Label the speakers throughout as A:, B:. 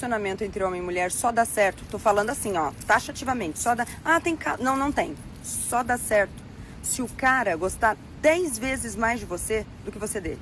A: relacionamento entre homem e mulher só dá certo, tô falando assim, ó, taxativamente, só dá... Ah, tem... Não, não tem. Só dá certo se o cara gostar 10 vezes mais de você do que você dele.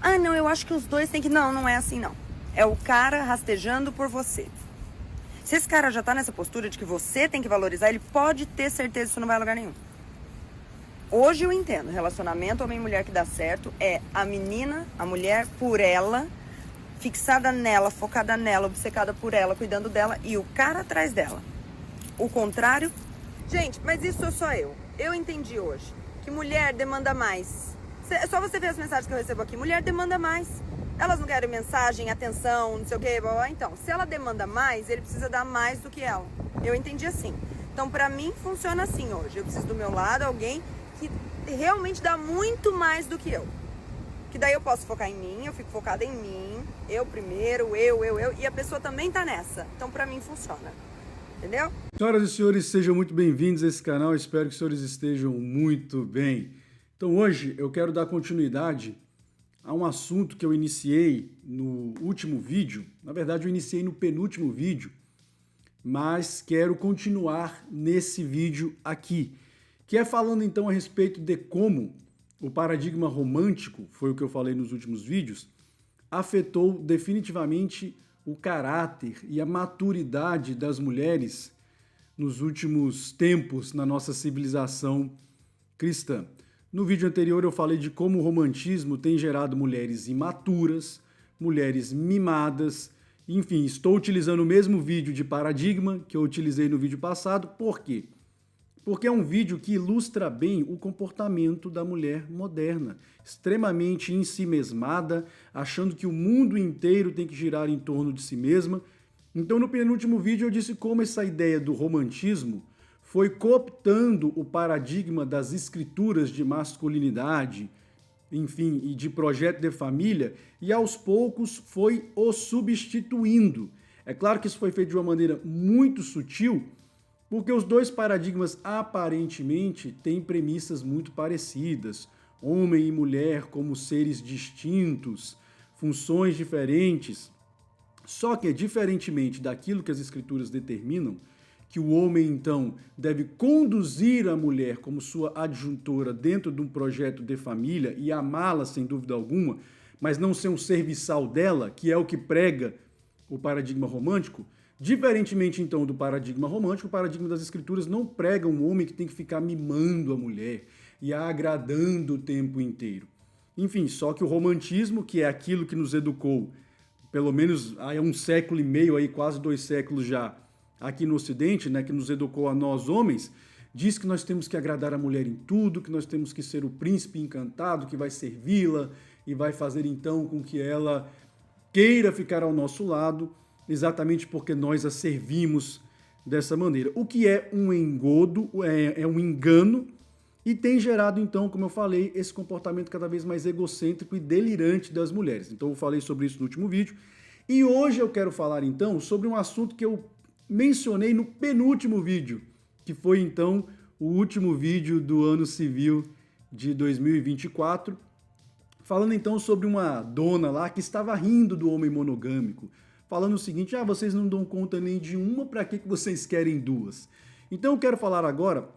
A: Ah, não, eu acho que os dois têm que... Não, não é assim, não. É o cara rastejando por você. Se esse cara já tá nessa postura de que você tem que valorizar, ele pode ter certeza que isso não vai a lugar nenhum. Hoje eu entendo, relacionamento homem e mulher que dá certo é a menina, a mulher, por ela, fixada nela, focada nela, obcecada por ela, cuidando dela, e o cara atrás dela. O contrário... Gente, mas isso sou só eu. Eu entendi hoje que mulher demanda mais. É só você ver as mensagens que eu recebo aqui. Mulher demanda mais. Elas não querem mensagem, atenção, não sei o quê. Então, se ela demanda mais, ele precisa dar mais do que ela. Eu entendi assim. Então, pra mim, funciona assim hoje. Eu preciso do meu lado alguém que realmente dá muito mais do que eu. Que daí eu posso focar em mim, eu fico focada em mim. Eu primeiro, eu. E a pessoa também tá nessa. Então, pra mim, funciona. Entendeu?
B: Senhoras e senhores, sejam muito bem-vindos a esse canal. Espero que os senhores estejam muito bem. Então, hoje eu quero dar continuidade a um assunto que eu iniciei no último vídeo. Na verdade, eu iniciei no penúltimo vídeo, mas quero continuar nesse vídeo aqui, que é falando então a respeito de como o paradigma romântico, foi o que eu falei nos últimos vídeos, afetou definitivamente o caráter e a maturidade das mulheres nos últimos tempos na nossa civilização cristã. No vídeo anterior eu falei de como o romantismo tem gerado mulheres imaturas, mulheres mimadas, enfim, estou utilizando o mesmo vídeo de paradigma que eu utilizei no vídeo passado. Por quê? Porque é um vídeo que ilustra bem o comportamento da mulher moderna, extremamente ensimesmada, achando que o mundo inteiro tem que girar em torno de si mesma. Então, no penúltimo vídeo eu disse como essa ideia do romantismo foi cooptando o paradigma das escrituras de masculinidade, enfim, e de projeto de família, e aos poucos foi o substituindo. É claro que isso foi feito de uma maneira muito sutil, porque os dois paradigmas aparentemente têm premissas muito parecidas. Homem e mulher como seres distintos, funções diferentes. Só que, diferentemente daquilo que as escrituras determinam, que o homem, então, deve conduzir a mulher como sua adjuntora dentro de um projeto de família e amá-la sem dúvida alguma, mas não ser um serviçal dela, que é o que prega o paradigma romântico. Diferentemente, então, do paradigma romântico, o paradigma das escrituras não prega um homem que tem que ficar mimando a mulher e a agradando o tempo inteiro. Enfim, só que o romantismo, que é aquilo que nos educou, pelo menos há um século e meio, aí, quase 2 séculos já, aqui no Ocidente, né, que nos educou a nós homens, diz que nós temos que agradar a mulher em tudo, que nós temos que ser o príncipe encantado que vai servi-la e vai fazer então com que ela queira ficar ao nosso lado, exatamente porque nós a servimos dessa maneira. O que é um engodo, é um engano, e tem gerado, então, como eu falei, esse comportamento cada vez mais egocêntrico e delirante das mulheres. Então eu falei sobre isso no último vídeo. E hoje eu quero falar, então, sobre um assunto que eu mencionei no penúltimo vídeo, que foi, então, o último vídeo do ano civil de 2024, falando, então, sobre uma dona lá que estava rindo do homem monogâmico, falando o seguinte: ah, vocês não dão conta nem de uma, para que vocês querem duas? Então eu quero falar agora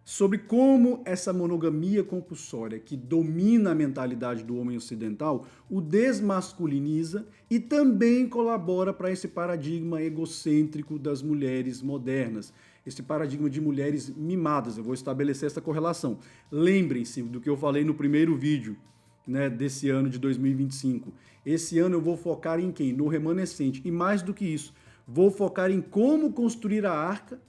B: sobre como essa monogamia compulsória que domina a mentalidade do homem ocidental o desmasculiniza e também colabora para esse paradigma egocêntrico das mulheres modernas, esse paradigma de mulheres mimadas. Eu vou estabelecer essa correlação. Lembrem-se do que eu falei no primeiro vídeo, né, desse ano de 2025. Esse ano eu vou focar em quem? No remanescente. E mais do que isso, vou focar em como construir a arca,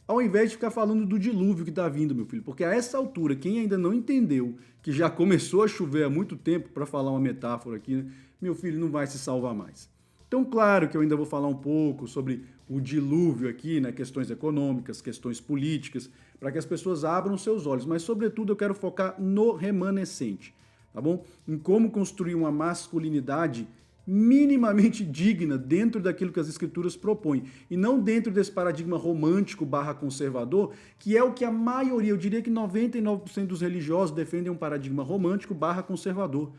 B: ao invés de ficar falando do dilúvio que está vindo, meu filho. Porque a essa altura, quem ainda não entendeu que já começou a chover há muito tempo, para falar uma metáfora aqui, né, meu filho não vai se salvar mais. Então, claro que eu ainda vou falar um pouco sobre o dilúvio aqui, né, questões econômicas, questões políticas, para que as pessoas abram seus olhos. Mas, sobretudo, eu quero focar no remanescente, tá bom? Em como construir uma masculinidade minimamente digna dentro daquilo que as escrituras propõem, e não dentro desse paradigma romântico / conservador, que é o que a maioria, eu diria que 99% dos religiosos defendem, um paradigma romântico / conservador.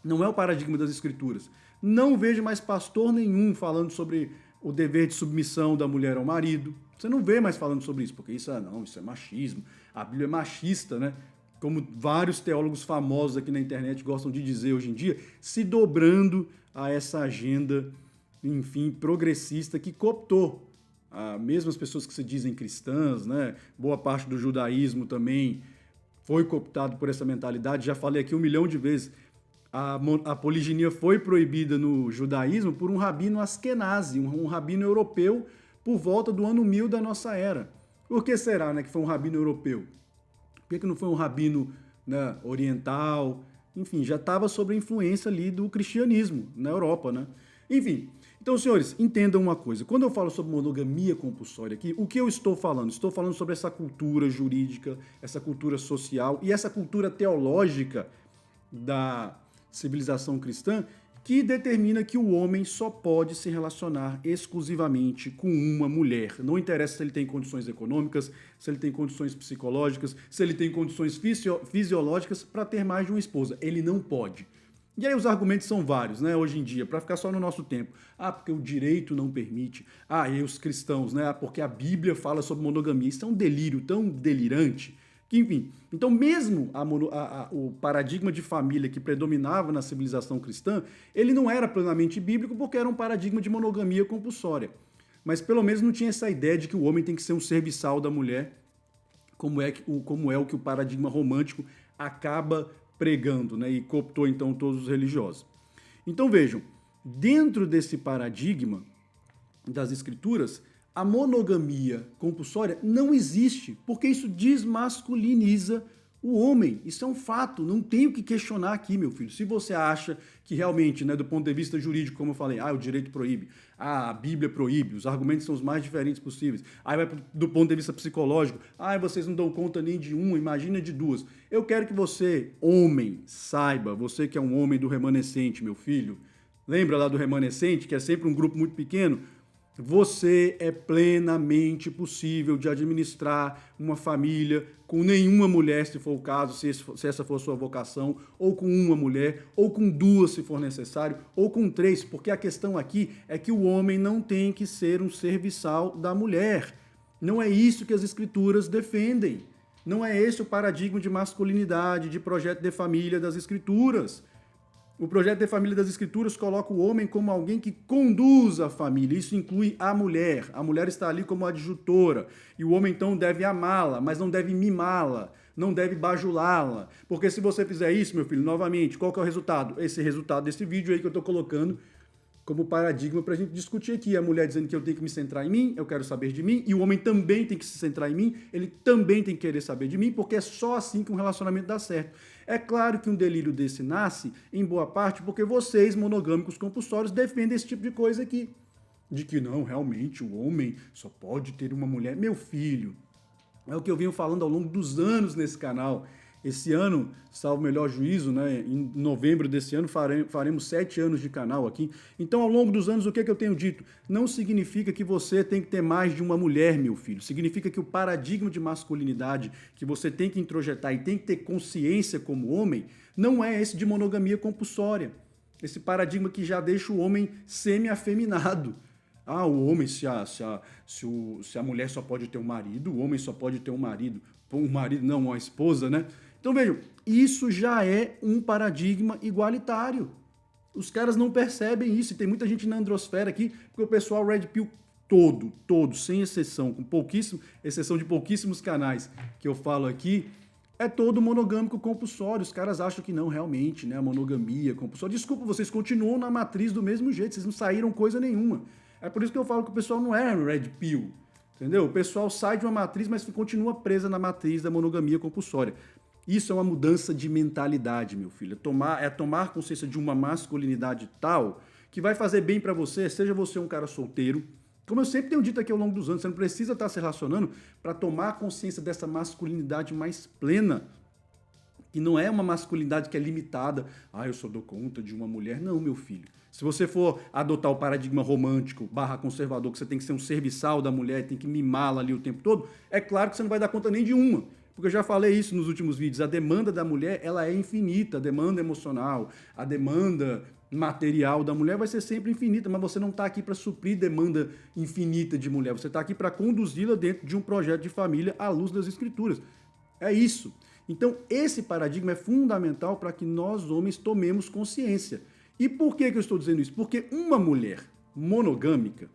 B: Não é o paradigma das escrituras. Não vejo mais pastor nenhum falando sobre o dever de submissão da mulher ao marido. Você não vê mais falando sobre isso, porque isso é machismo. A Bíblia é machista, né? Como vários teólogos famosos aqui na internet gostam de dizer hoje em dia, se dobrando a essa agenda, enfim, progressista que cooptou. Mesmo as pessoas que se dizem cristãs, né? Boa parte do judaísmo também foi cooptado por essa mentalidade. Já falei aqui 1 milhão de vezes. A poliginia foi proibida no judaísmo por um rabino askenazi, um rabino europeu, por volta do ano 1000 da nossa era. Por que será, né, que foi um rabino europeu? Por que não foi um rabino, né, oriental? Enfim, já estava sob a influência ali do cristianismo na Europa, né? Enfim, então, senhores, entendam uma coisa. Quando eu falo sobre monogamia compulsória aqui, o que eu estou falando? Estou falando sobre essa cultura jurídica, essa cultura social e essa cultura teológica da civilização cristã que determina que o homem só pode se relacionar exclusivamente com uma mulher. Não interessa se ele tem condições econômicas, se ele tem condições psicológicas, se ele tem condições fisiológicas para ter mais de uma esposa. Ele não pode. E aí os argumentos são vários, né, hoje em dia, para ficar só no nosso tempo. Porque o direito não permite. E os cristãos, né, porque a Bíblia fala sobre monogamia. Isso é um delírio tão delirante. Enfim, então mesmo o paradigma de família que predominava na civilização cristã, ele não era plenamente bíblico porque era um paradigma de monogamia compulsória. Mas pelo menos não tinha essa ideia de que o homem tem que ser um serviçal da mulher, como é o que o paradigma romântico acaba pregando, né? E cooptou então todos os religiosos. Então vejam, dentro desse paradigma das escrituras, a monogamia compulsória não existe, porque isso desmasculiniza o homem. Isso é um fato, não tem o que questionar aqui, meu filho. Se você acha que realmente, né, do ponto de vista jurídico, como eu falei, o direito proíbe, a Bíblia proíbe, os argumentos são os mais diferentes possíveis. Aí vai do ponto de vista psicológico, vocês não dão conta nem de uma, imagina de duas. Eu quero que você, homem, saiba, você que é um homem do remanescente, meu filho, lembra lá do remanescente, que é sempre um grupo muito pequeno? Você é plenamente possível de administrar uma família com nenhuma mulher, se for o caso, se essa for a sua vocação, ou com uma mulher, ou com duas, se for necessário, ou com 3, porque a questão aqui é que o homem não tem que ser um serviçal da mulher. Não é isso que as escrituras defendem. Não é esse o paradigma de masculinidade, de projeto de família das escrituras. O projeto de família das escrituras coloca o homem como alguém que conduz a família. Isso inclui a mulher. A mulher está ali como adjutora. E o homem, então, deve amá-la, mas não deve mimá-la, não deve bajulá-la. Porque se você fizer isso, meu filho, novamente, qual que é o resultado? Esse resultado desse vídeo aí que eu estou colocando como paradigma para a gente discutir aqui. A mulher dizendo que eu tenho que me centrar em mim, eu quero saber de mim, e o homem também tem que se centrar em mim, ele também tem que querer saber de mim, porque é só assim que um relacionamento dá certo. É claro que um delírio desse nasce, em boa parte, porque vocês, monogâmicos compulsórios, defendem esse tipo de coisa aqui. De que não, realmente, o homem só pode ter uma mulher. Meu filho, é o que eu venho falando ao longo dos anos nesse canal. Esse ano, salvo melhor juízo, né, em novembro desse ano faremos 7 anos de canal aqui. Então, ao longo dos anos, o que é que eu tenho dito? Não significa que você tem que ter mais de uma mulher, meu filho. Significa que o paradigma de masculinidade que você tem que introjetar e tem que ter consciência como homem, não é esse de monogamia compulsória. Esse paradigma que já deixa o homem semi-afeminado. O homem, se a mulher só pode ter um marido, o homem só pode ter um marido, não, uma esposa, né? Então vejam, isso já é um paradigma igualitário. Os caras não percebem isso, e tem muita gente na androsfera aqui, porque o pessoal Red Pill todo, sem exceção, com exceção de pouquíssimos canais que eu falo aqui, é todo monogâmico compulsório. Os caras acham que não, realmente, né? A monogamia compulsória. Desculpa, vocês continuam na matriz do mesmo jeito, vocês não saíram coisa nenhuma. É por isso que eu falo que o pessoal não é Red Pill, entendeu? O pessoal sai de uma matriz, mas continua presa na matriz da monogamia compulsória. Isso é uma mudança de mentalidade, meu filho. É tomar consciência de uma masculinidade tal que vai fazer bem pra você, seja você um cara solteiro. Como eu sempre tenho dito aqui ao longo dos anos, você não precisa estar se relacionando para tomar consciência dessa masculinidade mais plena. E não é uma masculinidade que é limitada. Eu só dou conta de uma mulher. Não, meu filho. Se você for adotar o paradigma romântico / conservador, que você tem que ser um serviçal da mulher, tem que mimá-la ali o tempo todo, é claro que você não vai dar conta nem de uma. Porque eu já falei isso nos últimos vídeos. A demanda da mulher, ela é infinita. A demanda emocional, a demanda material da mulher vai ser sempre infinita, mas você não está aqui para suprir demanda infinita de mulher, você está aqui para conduzi-la dentro de um projeto de família à luz das escrituras. É isso. Então, esse paradigma é fundamental para que nós, homens, tomemos consciência. E por que eu estou dizendo isso? Porque uma mulher monogâmica,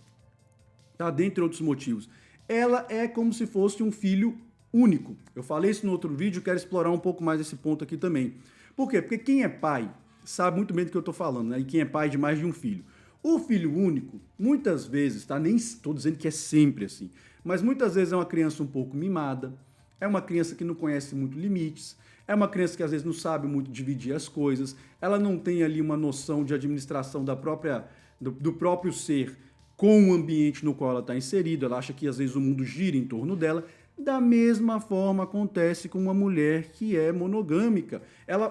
B: tá, dentre outros motivos, ela é como se fosse um filho único. Eu falei isso no outro vídeo, quero explorar um pouco mais esse ponto aqui também. Por quê? Porque quem é pai sabe muito bem do que eu estou falando, né? E quem é pai de mais de um filho. O filho único, muitas vezes, tá? Nem estou dizendo que é sempre assim, mas muitas vezes é uma criança um pouco mimada, é uma criança que não conhece muito limites, é uma criança que às vezes não sabe muito dividir as coisas, ela não tem ali uma noção de administração do próprio ser com o ambiente no qual ela está inserida, ela acha que às vezes o mundo gira em torno dela. Da mesma forma acontece com uma mulher que é monogâmica.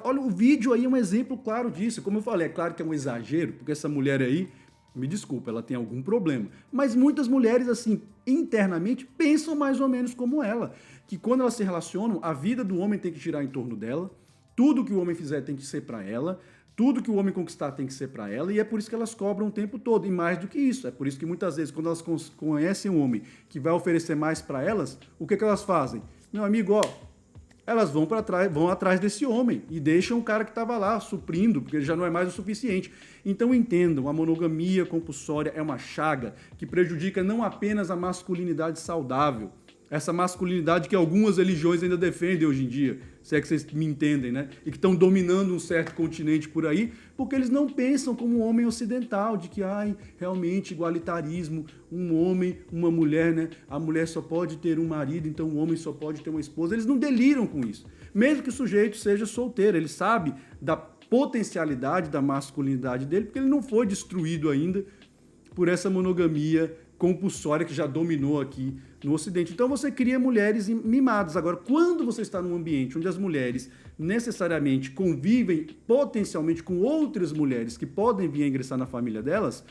B: Olha, o vídeo aí é um exemplo claro disso. Como eu falei, é claro que é um exagero, porque essa mulher aí, me desculpa, ela tem algum problema. Mas muitas mulheres, assim, internamente, pensam mais ou menos como ela. Que quando elas se relacionam, a vida do homem tem que girar em torno dela, tudo que o homem fizer tem que ser para ela, tudo que o homem conquistar tem que ser para ela, e é por isso que elas cobram o tempo todo, e mais do que isso. É por isso que muitas vezes, quando elas conhecem um homem que vai oferecer mais para elas, o que elas fazem? Meu amigo, ó, elas vão atrás desse homem e deixam o cara que estava lá suprindo, porque ele já não é mais o suficiente. Então entendam, a monogamia compulsória é uma chaga que prejudica não apenas a masculinidade saudável, essa masculinidade que algumas religiões ainda defendem hoje em dia, se é que vocês me entendem, né? E que estão dominando um certo continente por aí, porque eles não pensam como um homem ocidental, de que, realmente, igualitarismo, um homem, uma mulher, né? A mulher só pode ter um marido, então o homem só pode ter uma esposa. Eles não deliram com isso. Mesmo que o sujeito seja solteiro, ele sabe da potencialidade da masculinidade dele, porque ele não foi destruído ainda por essa monogamia compulsória que já dominou aqui no Ocidente. Então você cria mulheres mimadas. Agora, quando você está num ambiente onde as mulheres necessariamente convivem potencialmente com outras mulheres que podem vir a ingressar na família delas,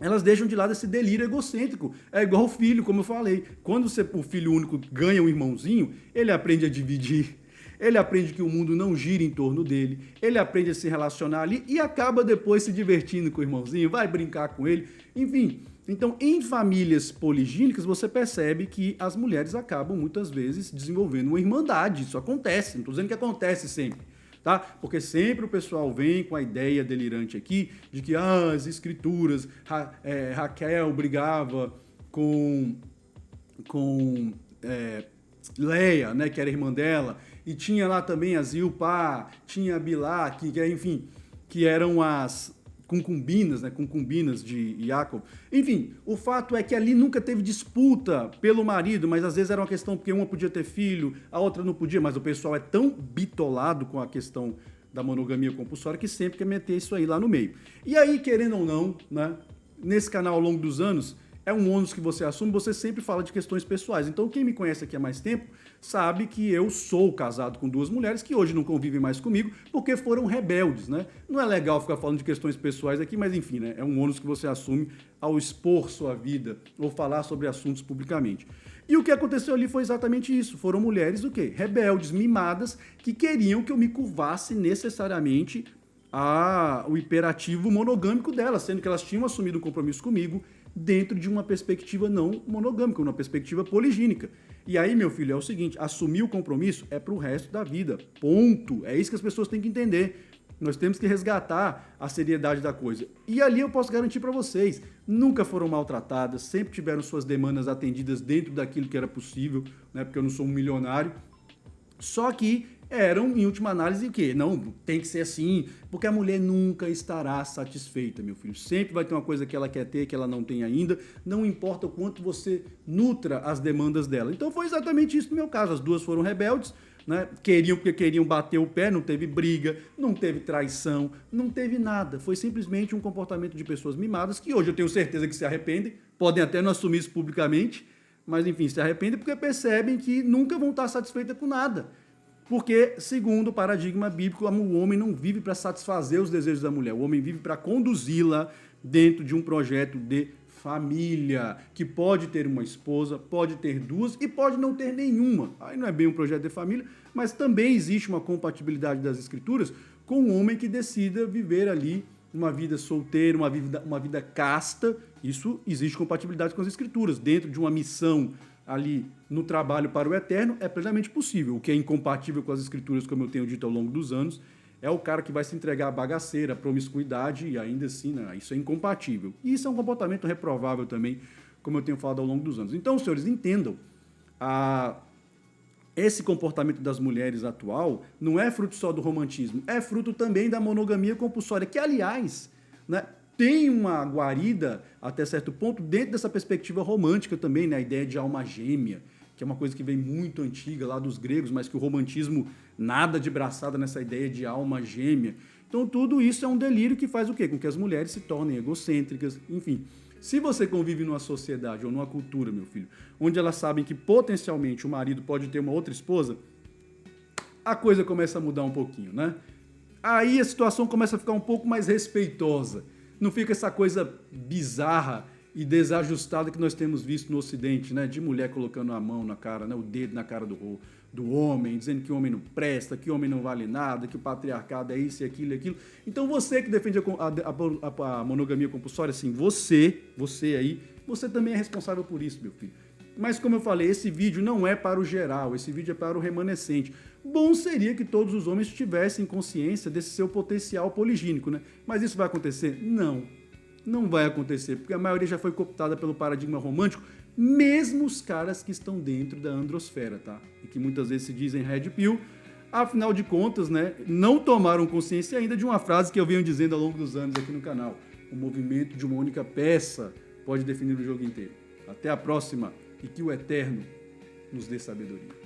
B: elas deixam de lado esse delírio egocêntrico. É igual o filho, como eu falei. Quando o filho único ganha um irmãozinho, ele aprende a dividir, ele aprende que o mundo não gira em torno dele, ele aprende a se relacionar ali e acaba depois se divertindo com o irmãozinho, vai brincar com ele, enfim. Então, em famílias poligínicas, você percebe que as mulheres acabam, muitas vezes, desenvolvendo uma irmandade. Isso acontece, não estou dizendo que acontece sempre, tá? Porque sempre o pessoal vem com a ideia delirante aqui de que as escrituras, Raquel brigava com Leia, né, que era irmã dela, e tinha lá também a Zilpá, tinha a Bilá, que eram as concubinas de Jacob. Enfim, o fato é que ali nunca teve disputa pelo marido, mas às vezes era uma questão porque uma podia ter filho, a outra não podia, mas o pessoal é tão bitolado com a questão da monogamia compulsória que sempre quer meter isso aí lá no meio. E aí, querendo ou não, né, nesse canal ao longo dos anos, é um ônus que você assume, você sempre fala de questões pessoais. Então, quem me conhece aqui há mais tempo sabe que eu sou casado com duas mulheres que hoje não convivem mais comigo porque foram rebeldes, né? Não é legal ficar falando de questões pessoais aqui, mas enfim, né? É um ônus que você assume ao expor sua vida ou falar sobre assuntos publicamente. E o que aconteceu ali foi exatamente isso. Foram mulheres o quê? Rebeldes, mimadas, que queriam que eu me curvasse necessariamente ao imperativo monogâmico delas, sendo que elas tinham assumido um compromisso comigo dentro de uma perspectiva não monogâmica, uma perspectiva poligínica. E aí, meu filho, é o seguinte, assumir o compromisso é pro resto da vida, ponto. É isso que as pessoas têm que entender. Nós temos que resgatar a seriedade da coisa. E ali eu posso garantir para vocês, nunca foram maltratadas, sempre tiveram suas demandas atendidas dentro daquilo que era possível, né? Porque eu não sou um milionário. Só que eram, em última análise, o quê? Não, tem que ser assim, porque a mulher nunca estará satisfeita, meu filho. Sempre vai ter uma coisa que ela quer ter, que ela não tem ainda, não importa o quanto você nutra as demandas dela. Então foi exatamente isso no meu caso, as duas foram rebeldes, né? Queriam porque queriam bater o pé, não teve briga, não teve traição, não teve nada. Foi simplesmente um comportamento de pessoas mimadas, que hoje eu tenho certeza que se arrependem, podem até não assumir isso publicamente, mas enfim, se arrependem porque percebem que nunca vão estar satisfeitas com nada. Porque, segundo o paradigma bíblico, o homem não vive para satisfazer os desejos da mulher, o homem vive para conduzi-la dentro de um projeto de família, que pode ter uma esposa, pode ter duas e pode não ter nenhuma. Aí não é bem um projeto de família, mas também existe uma compatibilidade das escrituras com um homem que decida viver ali uma vida solteira, uma vida casta, isso existe compatibilidade com as escrituras. Dentro de uma missão ali no trabalho para o eterno, é plenamente possível. O que é incompatível com as escrituras, como eu tenho dito ao longo dos anos, é o cara que vai se entregar à bagaceira, à promiscuidade, e ainda assim, né, isso é incompatível. E isso é um comportamento reprovável também, como eu tenho falado ao longo dos anos. Então, senhores, entendam, esse comportamento das mulheres atual não é fruto só do romantismo, é fruto também da monogamia compulsória, que, aliás, né, tem uma guarida, até certo ponto, dentro dessa perspectiva romântica também, né, a ideia de alma gêmea, que é uma coisa que vem muito antiga lá dos gregos, mas que o romantismo nada de braçada nessa ideia de alma gêmea. Então tudo isso é um delírio que faz o quê? Com que as mulheres se tornem egocêntricas, enfim. Se você convive numa sociedade ou numa cultura, meu filho, onde elas sabem que potencialmente o marido pode ter uma outra esposa, a coisa começa a mudar um pouquinho, né? Aí a situação começa a ficar um pouco mais respeitosa. Não fica essa coisa bizarra e desajustada que nós temos visto no Ocidente, né? De mulher colocando a mão na cara, né? O dedo na cara do homem, dizendo que o homem não presta, que o homem não vale nada, que o patriarcado é isso e aquilo e aquilo. Então você que defende a monogamia compulsória, assim, você aí, você também é responsável por isso, meu filho. Mas como eu falei, esse vídeo não é para o geral, esse vídeo é para o remanescente. Bom seria que todos os homens tivessem consciência desse seu potencial poligínico, né? Mas isso vai acontecer? Não vai acontecer, porque a maioria já foi cooptada pelo paradigma romântico, mesmo os caras que estão dentro da androsfera, tá? E que muitas vezes se dizem red pill, afinal de contas, né, não tomaram consciência ainda de uma frase que eu venho dizendo ao longo dos anos aqui no canal. O movimento de uma única peça pode definir o jogo inteiro. Até a próxima e que o Eterno nos dê sabedoria.